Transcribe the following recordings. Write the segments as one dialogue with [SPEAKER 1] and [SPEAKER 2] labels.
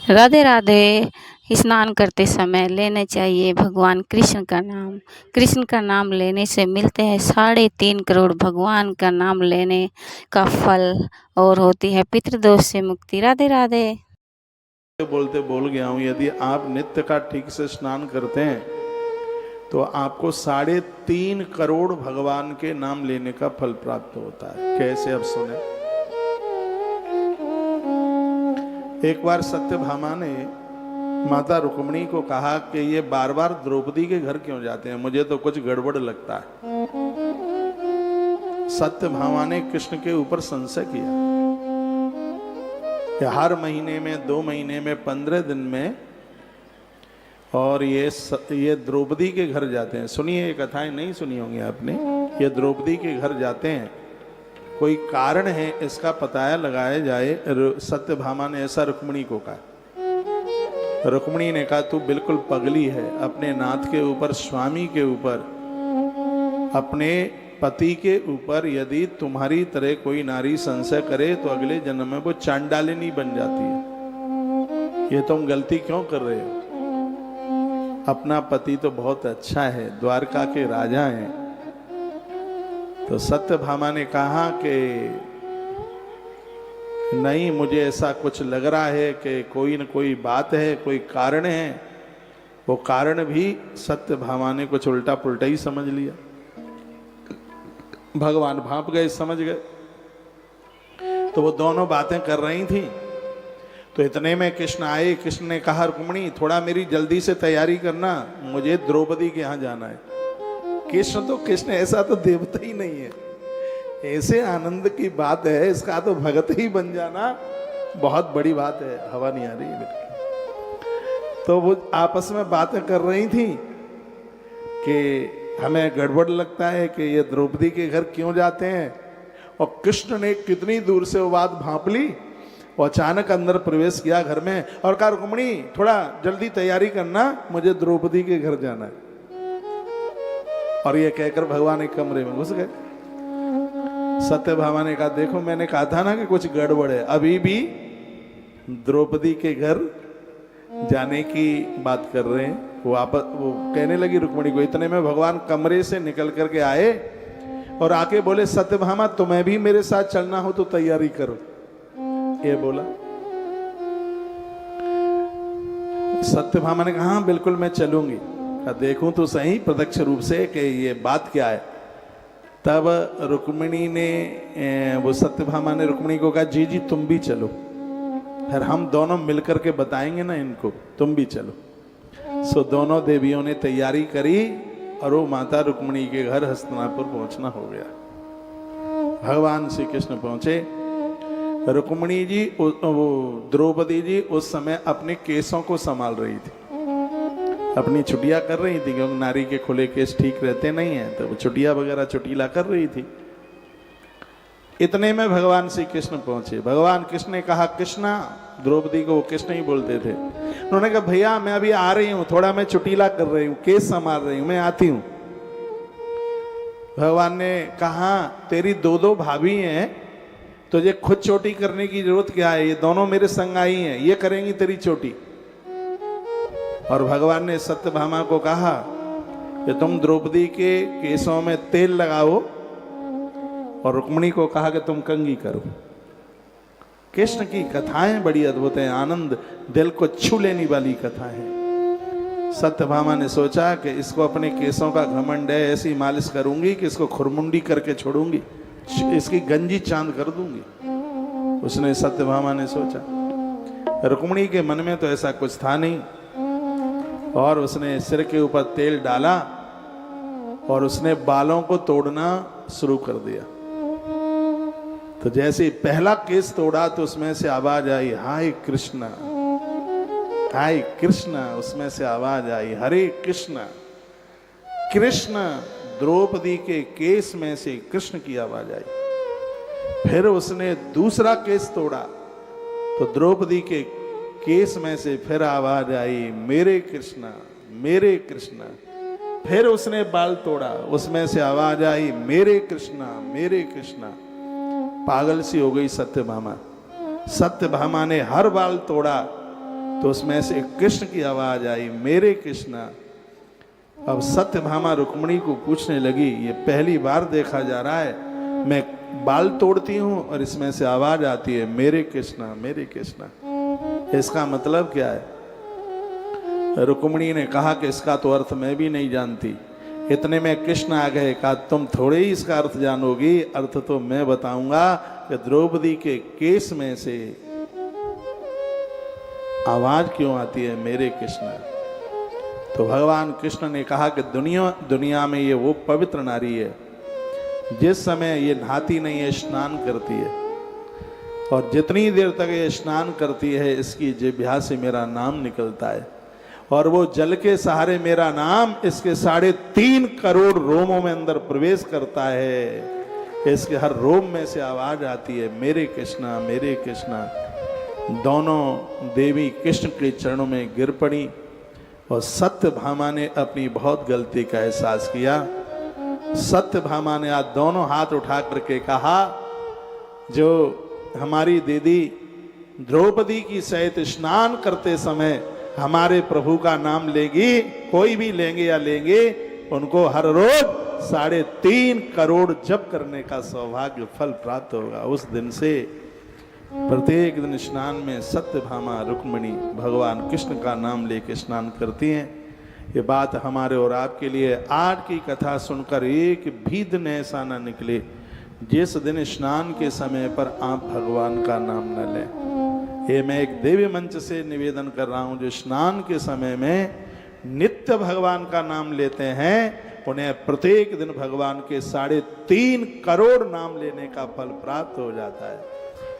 [SPEAKER 1] राधे राधे। स्नान करते समय लेना चाहिए भगवान कृष्ण का नाम। कृष्ण का नाम लेने से मिलते हैं 3.5 करोड़ भगवान का नाम लेने का फल और होती है पितृदोष से मुक्ति। राधे राधे।
[SPEAKER 2] बोलते बोल गया हूं, यदि आप नित्य का ठीक से स्नान करते हैं तो आपको 3.5 करोड़ भगवान के नाम लेने का फल प्राप्त होता है। कैसे? अब सुने। एक बार सत्यभामा ने माता रुक्मिणी को कहा कि ये बार बार द्रौपदी के घर क्यों जाते हैं, मुझे तो कुछ गड़बड़ लगता है। सत्यभामा ने कृष्ण के ऊपर संशय किया कि हर महीने में, 2 महीने में, 15 दिन में और ये द्रौपदी के घर जाते हैं। सुनिए, ये कथाएं नहीं सुनी होंगी आपने। ये द्रौपदी के घर जाते हैं, कोई कारण है, इसका पता लगाया जाए। सत्यभामा ने ऐसा रुक्मिणी को कहा। रुक्मिणी ने कहा, तू बिल्कुल पगली है। अपने नाथ के ऊपर, स्वामी के ऊपर, अपने पति के ऊपर यदि तुम्हारी तरह कोई नारी संशय करे तो अगले जन्म में वो चांडालिनी बन जाती है। ये तुम गलती क्यों कर रहे हो? अपना पति तो बहुत अच्छा है, द्वारका के राजा हैं। तो सत्यभामा ने कहा कि नहीं, मुझे ऐसा कुछ लग रहा है कि कोई न कोई बात है, कोई कारण है। वो कारण भी सत्यभामा ने कुछ उल्टा पुल्टा ही समझ लिया। भगवान भांप गए, समझ गए। तो वो दोनों बातें कर रही थी। तो इतने में कृष्ण आए। कृष्ण ने कहा, रुक्मिणी थोड़ा मेरी जल्दी से तैयारी करना, मुझे द्रौपदी के यहां जाना है। कृष्ण ऐसा तो देवता ही नहीं है। ऐसे आनंद की बात है, इसका तो भगत ही बन जाना बहुत बड़ी बात है। हवा नहीं आ रही है। तो वो आपस में बातें कर रही थी कि हमें गड़बड़ लगता है कि ये द्रौपदी के घर क्यों जाते हैं। और कृष्ण ने कितनी दूर से वो बात भांप ली और अचानक अंदर प्रवेश किया घर में और कहा, रुक्मिणी थोड़ा जल्दी तैयारी करना, मुझे द्रौपदी के घर जाना है। और ये कहकर भगवान एक कमरे में घुस गए। सत्यभामा ने कहा, देखो मैंने कहा था ना कि कुछ गड़बड़ है। अभी भी द्रौपदी के घर जाने की बात कर रहे हैं। वो कहने लगी रुक्मिणी को। इतने में भगवान कमरे से निकल करके आए और आके बोले, सत्यभामा तुम्हें भी मेरे साथ चलना हो तो तैयारी करो। ये बोला। सत्यभामा ने कहा, हाँ बिल्कुल मैं चलूंगी। देखूं तो सही प्रत्यक्ष रूप से कि ये बात क्या है। तब रुक्मिणी ने, वो सत्यभामा ने रुक्मिणी को कहा, जी जी तुम भी चलो, फिर हम दोनों मिलकर के बताएंगे ना इनको, तुम भी चलो। सो दोनों देवियों ने तैयारी करी और वो माता रुक्मिणी के घर हस्तिनापुर पहुंचना हो गया। भगवान श्री कृष्ण पहुंचे। रुक्मिणी जी, वो द्रौपदी जी उस समय अपने केसों को संभाल रही थी, अपनी छुट्टियां कर रही थी, क्योंकि नारी के खुले केस ठीक रहते नहीं है, तो वो छुट्टियां वगैरह चुटीला कर रही थी। इतने में भगवान श्री कृष्ण पहुंचे। भगवान कृष्ण ने कहा, कृष्णा, द्रौपदी को वो कृष्ण ही बोलते थे। उन्होंने कहा, भैया मैं अभी आ रही हूं, थोड़ा मैं चुटीला कर रही हूं, केस संभाल रही हूं, मैं आती हूं। भगवान ने कहा, तेरी 2 भाभी हैं, तुझे खुद चोटी करने की जरूरत क्या है? ये दोनों मेरे संग आई हैं, ये करेंगी तेरी चोटी। और भगवान ने सत्यभामा को कहा कि तुम द्रौपदी के केसों में तेल लगाओ, और रुक्मिणी को कहा कि तुम कंघी करो। कृष्ण की कथाएं बड़ी अद्भुत हैं, आनंद दिल को छू लेने वाली कथा है। सत्यभामा ने सोचा कि इसको अपने केसों का घमंड है, ऐसी मालिश करूंगी कि इसको खुरमुंडी करके छोड़ूंगी, इसकी गंजी चांद कर दूंगी। उसने, सत्यभामा ने सोचा। रुक्मिणी के मन में तो ऐसा कुछ था नहीं, और उसने सिर के ऊपर तेल डाला और उसने बालों को तोड़ना शुरू कर दिया। तो जैसे ही पहला केस तोड़ा तो उसमें से आवाज आई, हाय कृष्णा, हाय कृष्णा। उसमें से आवाज आई, हरे कृष्णा। कृष्ण, द्रौपदी के केस में से कृष्ण की आवाज आई। फिर उसने दूसरा केस तोड़ा तो द्रौपदी के केस में से फिर आवाज आई, मेरे कृष्णा, मेरे कृष्णा। फिर उसने बाल तोड़ा, उसमें से आवाज आई, मेरे कृष्णा, मेरे कृष्णा। पागल सी हो गई सत्यभामा। सत्यभामा ने हर बाल तोड़ा तो उसमें से कृष्ण की आवाज आई, मेरे कृष्णा। अब सत्यभामा रुक्मिणी को पूछने लगी, ये पहली बार देखा जा रहा है, मैं बाल तोड़ती हूं और इसमें से आवाज आती है मेरे कृष्णा मेरे कृष्णा, इसका मतलब क्या है? रुक्मिणी ने कहा कि इसका तो अर्थ मैं भी नहीं जानती। इतने में कृष्ण आ गए, कहा तुम थोड़े ही इसका अर्थ जानोगी, अर्थ तो मैं बताऊंगा कि द्रौपदी के केस में से आवाज क्यों आती है मेरे कृष्ण। तो भगवान कृष्ण ने कहा कि दुनिया में ये वो पवित्र नारी है जिस समय ये नहाती नहीं है, स्नान करती है, और जितनी देर तक ये स्नान करती है इसकी जिह्वा से मेरा नाम निकलता है, और वो जल के सहारे मेरा नाम इसके 3.5 करोड़ रोमों में अंदर प्रवेश करता है। इसके हर रोम में से आवाज आती है मेरे कृष्णा मेरे कृष्णा। दोनों देवी कृष्ण के चरणों में गिर पड़ी और सत्यभामा ने अपनी बहुत गलती का एहसास किया। सत्यभामा ने आज दोनों हाथ उठा करके कहा, जो हमारी दीदी द्रौपदी की सहित स्नान करते समय हमारे प्रभु का नाम लेगी, कोई भी लेंगे या लेंगे, उनको हर रोज 3.5 करोड़ जप करने का सौभाग्य फल प्राप्त होगा। उस दिन से प्रत्येक दिन स्नान में सत्यभामा रुक्मिणी भगवान कृष्ण का नाम लेकर स्नान करती हैं। ये बात हमारे और आपके लिए आज की कथा सुनकर एक भी दिन ऐसा ना निकले जिस दिन स्नान के समय पर आप भगवान का नाम न लें। ये मैं एक दिव्य मंच से निवेदन कर रहा हूं, जो स्नान के समय में नित्य भगवान का नाम लेते हैं उन्हें प्रत्येक दिन भगवान के 3.5 करोड़ नाम लेने का फल प्राप्त हो जाता है।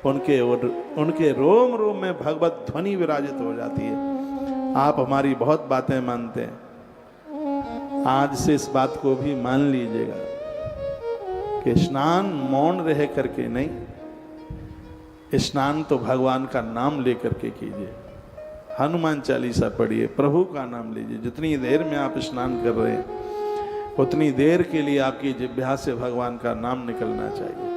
[SPEAKER 2] उनके रोम रोम में भगवत ध्वनि विराजित हो जाती है। आप हमारी बहुत बातें मानते हैं, आज से इस बात को भी मान लीजिएगा कि स्नान मौन रह करके नहीं, स्नान तो भगवान का नाम लेकर के कीजिए। हनुमान चालीसा पढ़िए, प्रभु का नाम लीजिए। जितनी देर में आप स्नान कर रहे हैं उतनी देर के लिए आपकी जिह्वा से भगवान का नाम निकलना चाहिए।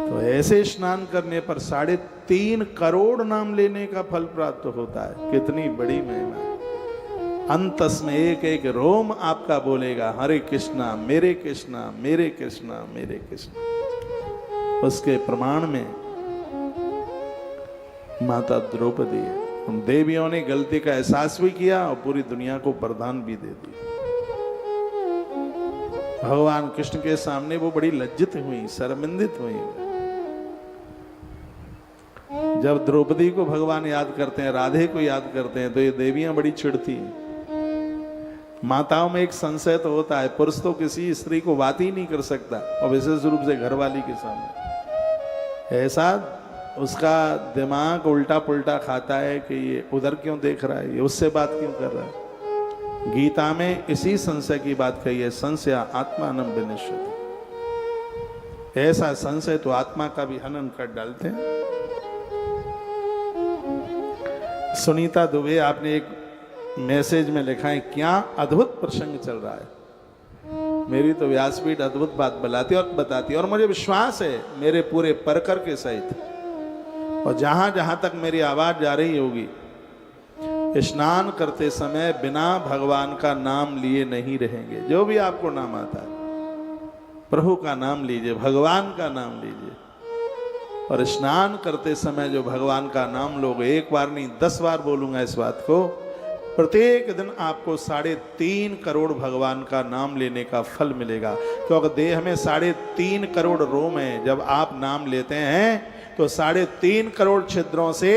[SPEAKER 2] तो ऐसे स्नान करने पर 3.5 करोड़ नाम लेने का फल प्राप्त होता है। कितनी बड़ी महिमा है। अंतस में एक एक रोम आपका बोलेगा हरे कृष्णा मेरे कृष्णा मेरे कृष्णा मेरे कृष्णा। उसके प्रमाण में माता द्रौपदी है। उन देवियों ने गलती का एहसास भी किया और पूरी दुनिया को वरदान भी दे दिया। भगवान कृष्ण के सामने वो बड़ी लज्जित हुई, शर्मिंदित हुई। जब द्रौपदी को भगवान याद करते हैं, राधे को याद करते हैं, तो ये देवियां बड़ी चिढ़ती हैं। माताओं में एक संशय तो होता है, पुरुष तो किसी स्त्री को बात ही नहीं कर सकता, और विशेष रूप से घरवाली के सामने। ऐसा उसका दिमाग उल्टा पुल्टा खाता है कि ये उधर क्यों देख रहा है, ये उससे बात क्यों कर रहा है। गीता में इसी संशय की बात कही है, संशय आत्मानं विनश्यति। ऐसा संशय तो आत्मा का भी हनन कर डालते हैं। सुनीता दुबे, आपने एक मैसेज में लिखा है, क्या अद्भुत प्रसंग चल रहा है। मेरी तो व्यासपीठ अद्भुत बात बताती है और मुझे विश्वास है मेरे पूरे परकर के सहित, और जहां जहां तक मेरी आवाज जा रही होगी, स्नान करते समय बिना भगवान का नाम लिए नहीं रहेंगे। जो भी आपको नाम आता है, प्रभु का नाम लीजिए, भगवान का नाम लीजिए, और स्नान करते समय जो भगवान का नाम लोगे, एक बार नहीं 10 बार बोलूंगा इस बात को, प्रत्येक दिन आपको 3.5 करोड़ भगवान का नाम लेने का फल मिलेगा। क्योंकि देह में 3.5 करोड़ रोम है। जब आप नाम लेते हैं तो 3.5 करोड़ छिद्रों से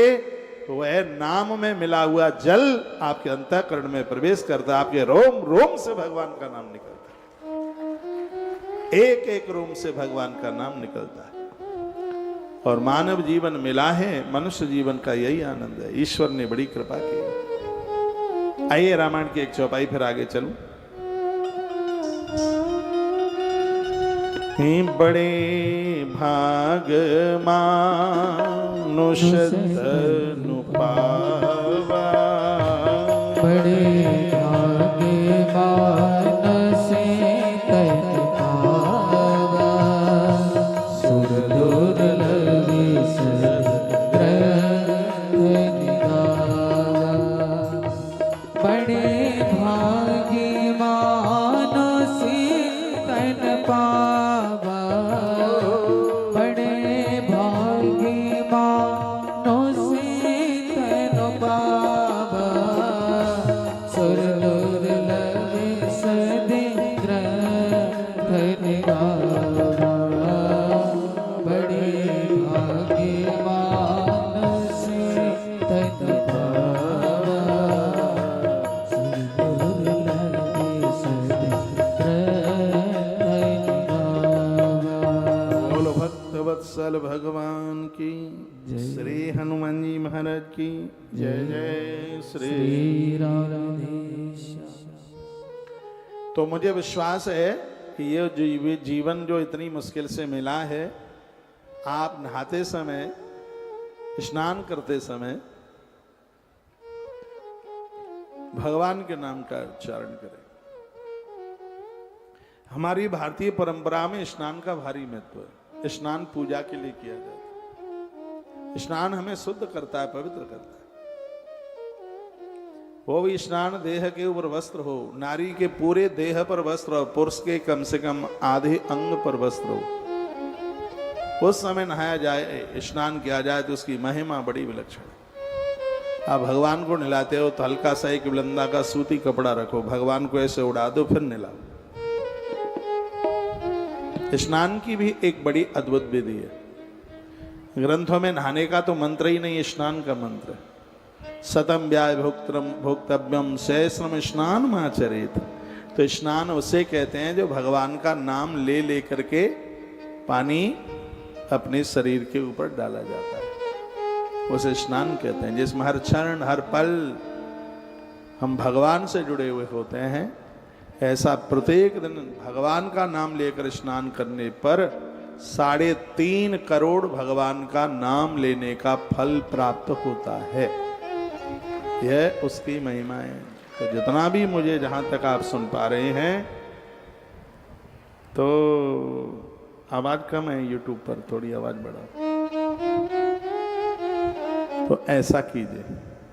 [SPEAKER 2] वह नाम में मिला हुआ जल आपके अंतःकरण में प्रवेश करता है। आपके रोम रोम से भगवान का नाम निकलता है, एक एक रोम से भगवान का नाम निकलता है। और मानव जीवन मिला है, मनुष्य जीवन का यही आनंद है। ईश्वर ने बड़ी कृपा की। आइए रामायण की एक चौपाई फिर आगे चलूं। बड़े भाग मानुष तनु पावा,
[SPEAKER 3] बड़े भाग मानस तनु पावा, सुर दुर्लभ ग्रंथ निधान। तैत पावा दुर्लभ सद तैत पावा।
[SPEAKER 2] बोलो भक्त वत्सल भगवान की, श्री हनुमान जी महाराज की जय जय श्री।
[SPEAKER 3] श्री राधेश।
[SPEAKER 2] तो मुझे विश्वास है कि ये जीवन जो इतनी मुश्किल से मिला है, आप नहाते समय, स्नान करते समय भगवान के नाम का उच्चारण करें। हमारी भारतीय परंपरा में स्नान का भारी महत्व है। स्नान पूजा के लिए किया जाता है। स्नान हमें शुद्ध करता है, पवित्र करता है। वो भी स्नान देह के ऊपर वस्त्र हो, नारी के पूरे देह पर वस्त्र हो, पुरुष के कम से कम आधे अंग पर वस्त्र हो, उस समय नहाया जाए, स्नान किया जाए तो उसकी महिमा बड़ी विलक्षण है। आप भगवान को नहलाते हो तो हल्का सा एक विलंदा का सूती कपड़ा रखो, भगवान को ऐसे उड़ा दो, फिर नहलाओ। स्नान की भी एक बड़ी अद्भुत विधि है। ग्रंथों में नहाने का तो मंत्र ही नहीं, स्नान का मंत्र है। सतम व्याय भोक्तव्यम सहस्रम स्नान माचरित। तो स्नान उसे कहते हैं जो भगवान का नाम ले लेकर के पानी अपने शरीर के ऊपर डाला जाता है, उसे स्नान कहते हैं। जिसमें हर क्षण हर पल हम भगवान से जुड़े हुए होते हैं, ऐसा प्रत्येक दिन भगवान का नाम लेकर स्नान करने पर 3.5 करोड़ भगवान का नाम लेने का फल प्राप्त होता है। यह उसकी महिमा है। तो जितना भी मुझे जहां तक आप सुन पा रहे हैं, तो आवाज कम है यूट्यूब पर, थोड़ी आवाज बढ़ाओ। तो ऐसा कीजिए।